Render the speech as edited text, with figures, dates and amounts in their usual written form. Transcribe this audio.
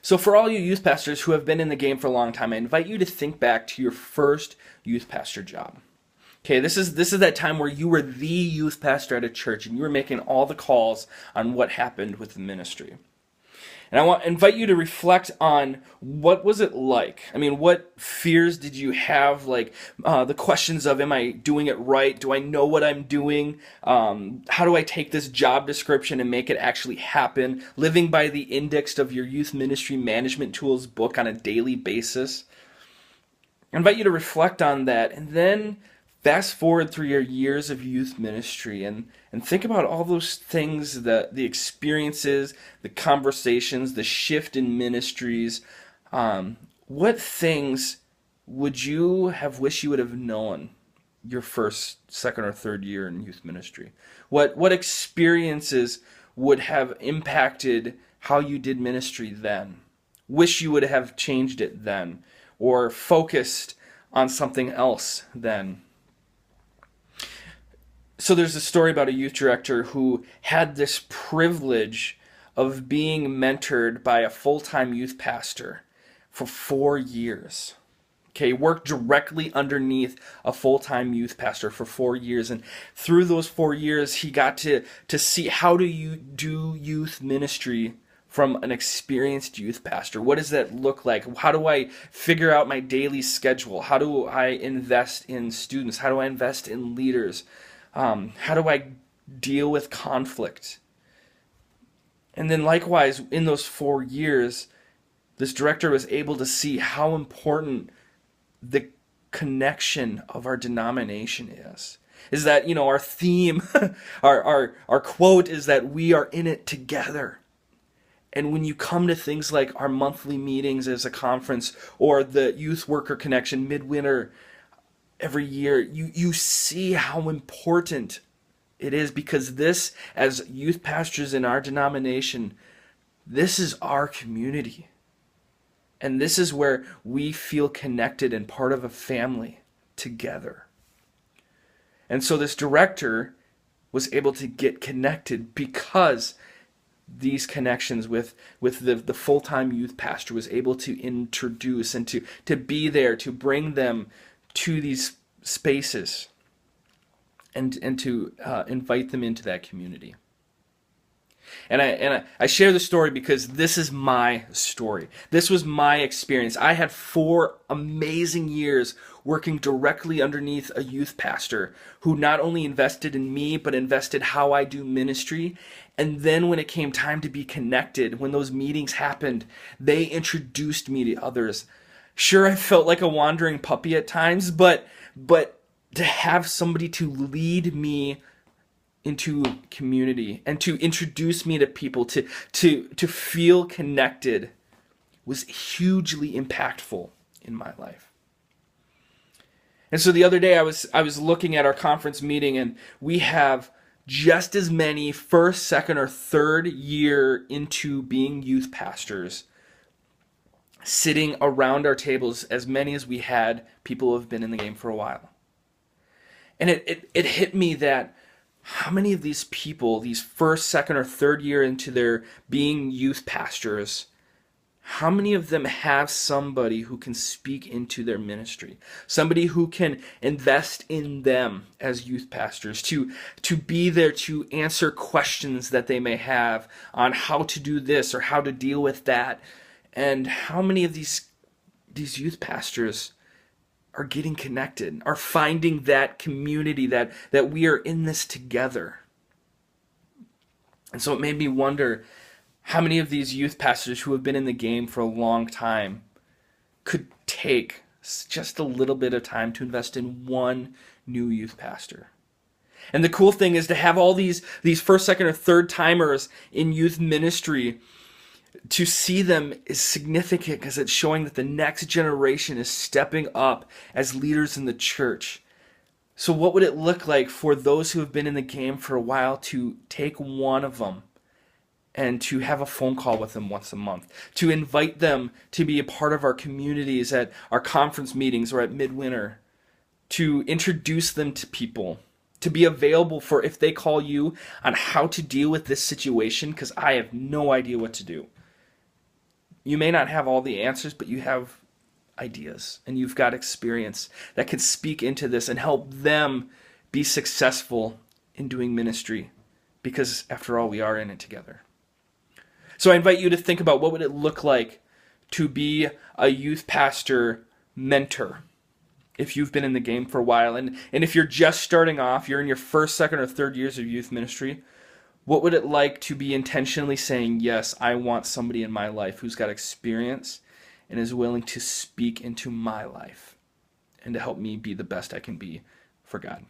So for all you youth pastors who have been in the game for a long time, I invite you to think back to your first youth pastor job. Okay, this is that time where you were the youth pastor at a church and you were making all the calls on what happened with the ministry. And I want to invite you to reflect on what was it like? I mean, what fears did you have? Like the questions of, am I doing it right? Do I know what I'm doing? How do I take this job description and make it actually happen? Living by the index of your youth ministry management tools book on a daily basis. I invite you to reflect on that and then fast forward through your years of youth ministry and think about all those things, the experiences, the conversations, the shift in ministries. What things would you have wished you would have known your first, second, or third year in youth ministry? What experiences would have impacted how you did ministry then? Wish you would have changed it then, or focused on something else then. So there's a story about a youth director who had this privilege of being mentored by a full-time youth pastor for 4 years. Okay, worked directly underneath a full-time youth pastor for 4 years. And through those 4 years, he got to see, how do you do youth ministry from an experienced youth pastor? What does that look like? How do I figure out my daily schedule? How do I invest in students? How do I invest in leaders? How do I deal with conflict? And then likewise, in those 4 years, this director was able to see how important the connection of our denomination is. Is that, our theme, our quote is that we are in it together. And when you come to things like our monthly meetings as a conference or the Youth Worker Connection midwinter every year, you see how important it is, because this, as youth pastors in our denomination, this is our community. And this is where we feel connected and part of a family together. And so this director was able to get connected because these connections with the full-time youth pastor was able to introduce and to be there, to bring them to these spaces and to invite them into that community. And I share the story because this is my story. This was my experience. I had 4 amazing years working directly underneath a youth pastor who not only invested in me, but invested how I do ministry. And then when it came time to be connected, when those meetings happened, they introduced me to others. Sure, I felt like a wandering puppy at times, but to have somebody to lead me into community and to introduce me to people, to feel connected, was hugely impactful in my life. And so the other day I was looking at our conference meeting, and we have just as many first, second, or third year into being youth pastors sitting around our tables, as many as we had people who have been in the game for a while. And it hit me that how many of these people, these first, second, or third year into their being youth pastors, how many of them have somebody who can speak into their ministry? Somebody who can invest in them as youth pastors, to be there to answer questions that they may have on how to do this or how to deal with that. And how many of these youth pastors are getting connected, are finding that community, that we are in this together? And so it made me wonder how many of these youth pastors who have been in the game for a long time could take just a little bit of time to invest in one new youth pastor. And the cool thing is to have all these first, second, or third timers in youth ministry. To see them is significant because it's showing that the next generation is stepping up as leaders in the church. So what would it look like for those who have been in the game for a while to take one of them and to have a phone call with them once a month, to invite them to be a part of our communities at our conference meetings or at midwinter, to introduce them to people, to be available for if they call you on how to deal with this situation, because I have no idea what to do. You may not have all the answers, but you have ideas and you've got experience that could speak into this and help them be successful in doing ministry, because after all, we are in it together. So I invite you to think about, what would it look like to be a youth pastor mentor if you've been in the game for a while. And if you're just starting off, you're in your first, second, or third years of youth ministry, what would it like to be intentionally saying, yes, I want somebody in my life who's got experience and is willing to speak into my life and to help me be the best I can be for God.